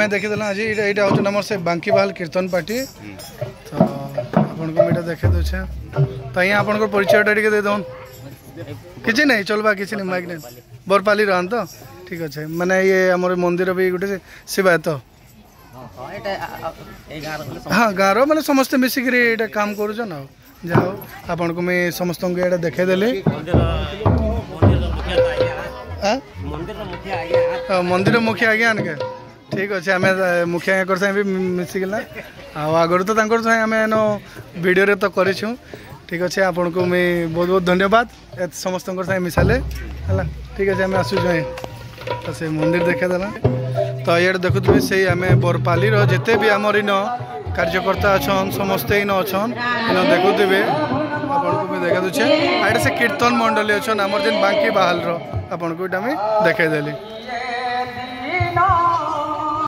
आम देखीदे आज यहाँ हूँ आम से बांकी बाल कीर्तन पार्टी तो आपन को मैं देखे दूचे तो यहाँ आपन परिचयटा टे दे दौन किसी नहीं चलवा किसी नहीं माइक नहीं बरपाली रहन तो ठीक अच्छे माने ये आम मंदिर भी गोटे शिवायत हाँ गाँव मैंने समस्ते मिसिक काम करुन जाओ आपन को मैं समस्त को ये देखेदेली मंदिर मुखिया आज्ञा आनके ठीक अच्छे आम मुखिया कर भी मिसिकला आगर तो आम वीडियो तो करूँ ठीक अच्छे आपन को मैं बहुत बहुत धन्यवाद समस्त मिसाले है ठीक अच्छे आम आसुँ तो से मंदिर देखेदेला तो ये देखुए से आम बरपाली जिते भी आमर इन कार्यकर्ता अच्छन समस्ते इन अच्छन इन देखुवे आपन को भी देखा दूचे से कीर्तन मंडली अच्छन आमर जेन बांकी बाहाल आपन को देखेदेली।